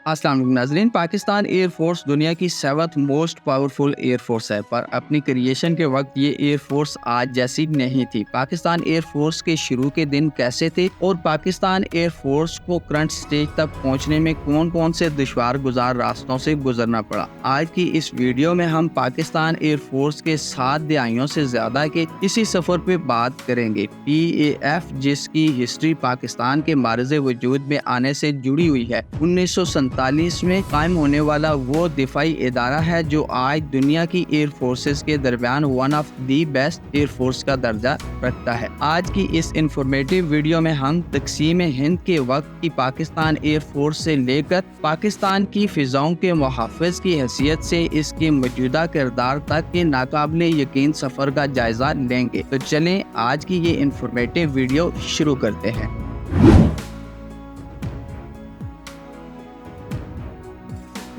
अस्सलाम वालेकुम नाज़रीन। पाकिस्तान एयर फोर्स दुनिया की 7th most powerful air force है, पर अपनी क्रिएशन के वक्त ये एयर फोर्स आज जैसी नहीं थी। पाकिस्तान एयर फोर्स के शुरू के दिन कैसे थे और पाकिस्तान एयर फोर्स को करंट स्टेज तक पहुंचने में कौन कौन से दुश्वार गुजार रास्तों से गुजरना पड़ा, आज की इस वीडियो में हम पाकिस्तान एयर फोर्स के 7 दहाइयों से ज्यादा के इसी सफर पे बात करेंगे। PAF जिसकी हिस्ट्री पाकिस्तान के मारज़े वजूद में आने से जुड़ी हुई है, 1947 में कायम होने वाला वो दिफाई इदारा है जो आज दुनिया की एयर फोर्सेस के दरमियान one of the best air force का दर्जा रखता है। आज की इस इंफॉर्मेटिव वीडियो में हम तक़सीम हिंद के वक्त की पाकिस्तान एयर फोर्स से लेकर पाकिस्तान की फिजाओं के मुहाफ़िज़ की हैसियत से इसके मौजूदा किरदार तक के नाकाबिले यकीन सफर का जायजा लेंगे। तो चलें आज की ये इंफॉर्मेटिव वीडियो शुरू करते हैं।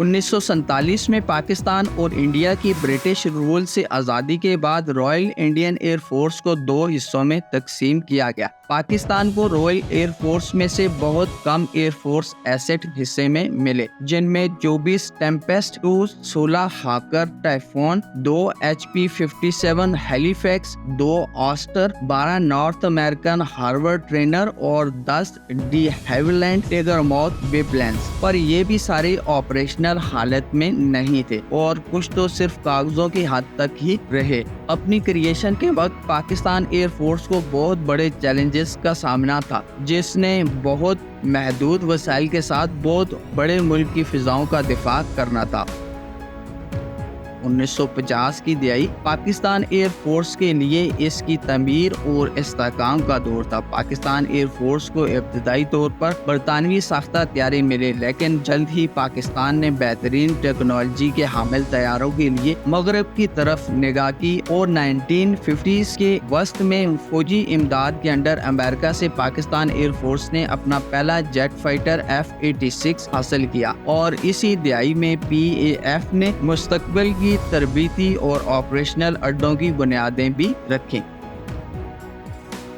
1947 में पाकिस्तान और इंडिया की ब्रिटिश रूल से आज़ादी के बाद रॉयल इंडियन एयर फोर्स को 2 हिस्सों में तकसीम किया गया। पाकिस्तान को रॉयल एयर फोर्स में से बहुत कम एयर फोर्स एसेट हिस्से में मिले, जिनमें 24 Tempest 2, 16 Hawker Typhoon, 2 HP-57 Halifax, 2 Auster, 12 North American Harvard trainer और 10 डी हेविलैंड टेगरमाउथ बिप्लेन्स। पर ये भी सारे ऑपरेशनल हालत में नहीं थे और कुछ तो सिर्फ कागजों की हद तक ही रहे। अपनी क्रिएशन के वक्त पाकिस्तान एयर फोर्स को बहुत बड़े चैलेंजेस का सामना था, जिसने बहुत महदूद वसाइल के साथ बहुत बड़े मुल्क की फिजाओं का दिफा करना था। 1950 की दिहाई पाकिस्तान एयर फोर्स के लिए इसकी तमीर और इस्तेहकाम का दौर था। पाकिस्तान एयर फोर्स को इब्तदाई तौर पर बरतानवी साख्ता तैयारी मिले, लेकिन जल्द ही पाकिस्तान ने बेहतरीन टेक्नोलॉजी के हामिल तैयारों के लिए मगरब की तरफ निगाह की और 1950s के वस्त में फौजी इमदाद के अंडर अमेरिका से पाकिस्तान एयर फोर्स ने अपना पहला जेट फाइटर F-86 हासिल किया और इसी दिहाई में PAF ने मुस्तकबिल की तरबीती और ऑपरेशनल अड्डों की बुनियादें भी रखी।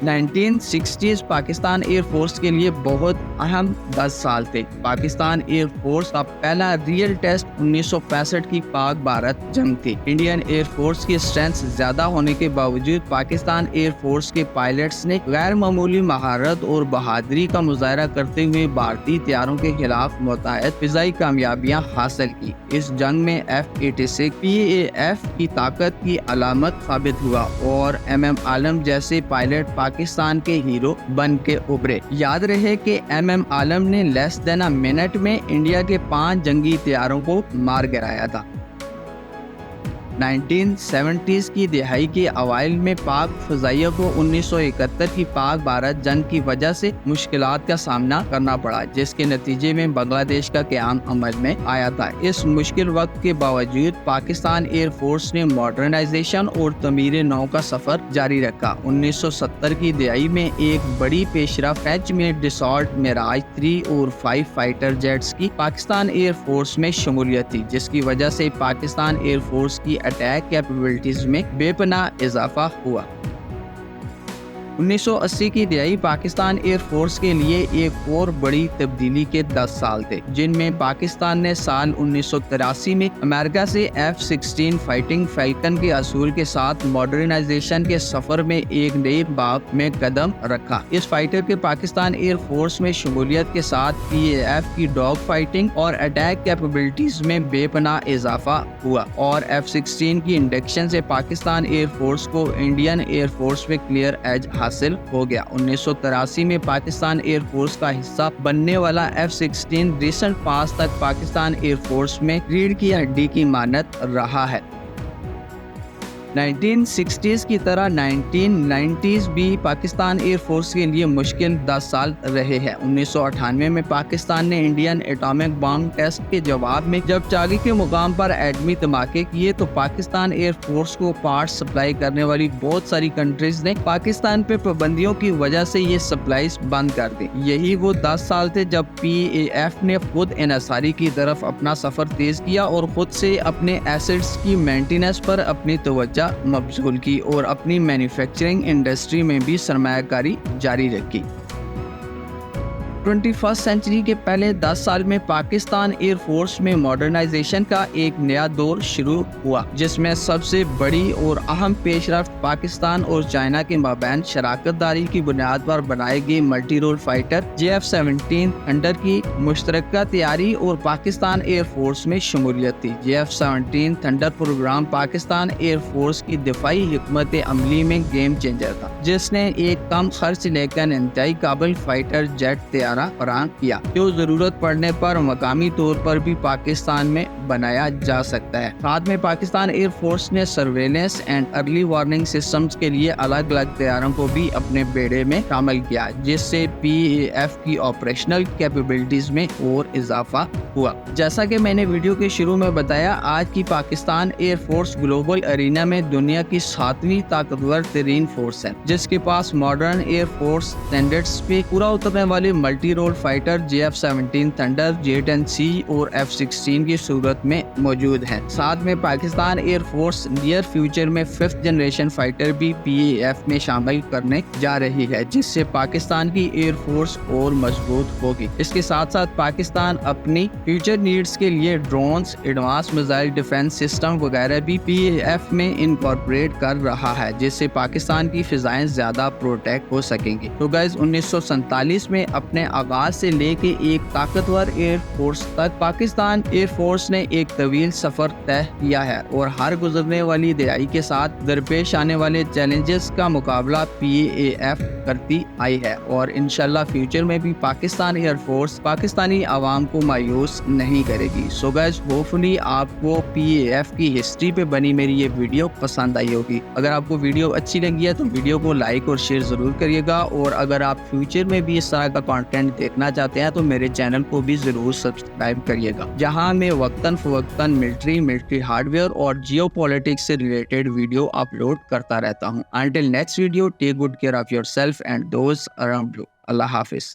1960s पाकिस्तान एयर फोर्स के लिए बहुत अहम 10 साल थे। पाकिस्तान एयर फोर्स का पहला रियल टेस्ट 1965 की पाक भारत जंग थी। इंडियन एयर फोर्स की स्ट्रेंथ ज्यादा होने के बावजूद पाकिस्तान एयर फोर्स के पायलट्स ने गैर मामूली महारत और बहादुरी का मुजाहरा करते हुए भारतीय तैयारों के खिलाफ मुतअद्दिद फिजाई कामयाबियां हासिल की। इस जंग में F-86 PAF की ताकत की अलामत साबित हुआ और MM आलम जैसे पायलट पाकिस्तान के हीरो बन के उभरे। याद रहे कि MM आलम ने लेस देन अ मिनट में इंडिया के 5 जंगी तैयारों को मार गिराया था। 1970s की दिहाई के अवाइल में पाक फजाइया को 1971 की पाक भारत जंग की वजह से मुश्किलात का सामना करना पड़ा, जिसके नतीजे में बांग्लादेश का क़याम अमल में आया था। इस मुश्किल वक्त के बावजूद पाकिस्तान एयर फोर्स ने मॉडर्नाइजेशन और तमीर नौ का सफर जारी रखा। 1970 की दिहाई में एक बड़ी पेशरफ एच में डिसॉल्ट मिराज 3 और 5 फाइटर जेट्स की पाकिस्तान एयर फोर्स में शमूलियत थी, जिसकी वजह से पाकिस्तान एयर फोर्स की अटैक कैपेबिलिटीज में बेपनाह इजाफा हुआ। 1980 की दिहाई पाकिस्तान एयर फोर्स के लिए एक और बड़ी तब्दीली के 10 साल थे, जिनमें पाकिस्तान ने साल 1983 में अमेरिका से F-16 फाइटिंग फैल्कन के असूल के साथ मॉडर्नाइजेशन के सफर में एक नए बाब में कदम रखा। इस फाइटर के पाकिस्तान एयर फोर्स में शमूलियत के साथ PAF की डॉग फाइटिंग और अटैक कैपेबिलिटीज में बेपनाह इजाफा हुआ और F-16 की इंडक्शन से पाकिस्तान एयर फोर्स को इंडियन एयर फोर्स में क्लियर एज हासिल हो गया। 1983 में पाकिस्तान एयर फोर्स का हिस्सा बनने वाला F-16 रिसेंट पास तक पाकिस्तान एयर फोर्स में रीढ़ की हड्डी की मानद रहा है। 1960s की तरह 1990s भी पाकिस्तान एयर फोर्स के लिए मुश्किल 10 साल रहे हैं। 1998 में पाकिस्तान ने इंडियन एटॉमिक बम टेस्ट के जवाब में जब चागी के मुकाम पर एटमी धमाके किए तो पाकिस्तान एयर फोर्स को पार्ट्स सप्लाई करने वाली बहुत सारी कंट्रीज ने पाकिस्तान पे पाबंदियों की वजह से ये सप्लाईज बंद कर दी। यही वो 10 साल थे जब PAF ने खुद इन्हिसारी की तरफ अपना सफर तेज किया और खुद से अपने एसेट्स की मेंटेनेंस पर अपनी तवज्जो मबजूल की और अपनी मैन्युफैक्चरिंग इंडस्ट्री में भी सरमायाकारी जारी रखी। 21st सेंचुरी के पहले 10 साल में पाकिस्तान एयर फोर्स में मॉडर्नाइजेशन का एक नया दौर शुरू हुआ, जिसमें सबसे बड़ी और अहम पेशरफ्त पाकिस्तान और चाइना के माबैन शराकतदारी की बुनियाद पर बनाए गए multi role fighter JF-17 thunder की मुश्तरका तैयारी और पाकिस्तान एयर फोर्स में शमूलियत थी। JF-17 thunder program Pakistan air force की दिफाई हिकमत अमली में गेम चेंजर था, जिसने एक कम खर्च लेकर इंतहाई काबिल फाइटर जेट तैयारा फराहम किया, जो जरूरत पड़ने पर मकामी तौर पर भी पाकिस्तान में बनाया जा सकता है। साथ में पाकिस्तान एयर फोर्स ने surveillance and early warning systems के लिए अलग अलग तैयारों को भी अपने बेड़े में शामिल किया, जिससे PAF की ऑपरेशनल कैपेबिलिटीज में और इजाफा हुआ। जैसा कि मैंने वीडियो के शुरू में बताया, आज की Pakistan air force global arena में दुनिया की 7वीं ताकतवर तरीन फोर्स है, जिसके पास मॉडर्न एयर फोर्स स्टैंडर्ड्स पे पूरा उतरने वाले multi role fighter JF-17 thunder, J-10C और F-16 की सूरत में मौजूद है। साथ में Pakistan air force near future में 5th जनरेशन फाइटर भी PAF में शामिल करने जा रही है, जिससे पाकिस्तान की एयर फोर्स और मजबूत होगी। इसके साथ साथ पाकिस्तान अपनी फ्यूचर नीड्स के लिए drones, advance missile defence system वगैरह भी PAF में इनकॉर्पोरेट कर रहा है, जिससे पाकिस्तान की फिजाएं ज्यादा प्रोटेक्ट हो सकेंगी। तो गाइस, 1947 में अपने आगाज से लेके एक ताकतवर एयर फोर्स तक पाकिस्तान एयर फोर्स ने एक तवील सफर तय किया है और हर गुजरने वाली दिहाई के साथ दरपेश आने वाले चैलेंजेस का मुकाबला PAF करती आई है और इंशाल्लाह फ्यूचर में भी पाकिस्तान एयर फोर्स पाकिस्तानी आवाम को मायूस नहीं करेगी। सो गाइस, होपफुली आपको PAF की हिस्ट्री पे बनी मेरी ये वीडियो पसंद आई होगी। अगर आपको वीडियो अच्छी लगी है तो वीडियो को लाइक और शेयर जरूर करिएगा, और अगर आप फ्यूचर में भी इस तरह का कंटेंट देखना चाहते हैं तो मेरे चैनल को भी जरूर सब्सक्राइब करिएगा, जहां मैं वक्तन फवक्तन मिलिट्री हार्डवेयर और जियोपॉलिटिक्स से रिलेटेड वीडियो अपलोड करता रहता हूं। Until next video, take good care of yourself and those around you. Allah Hafiz.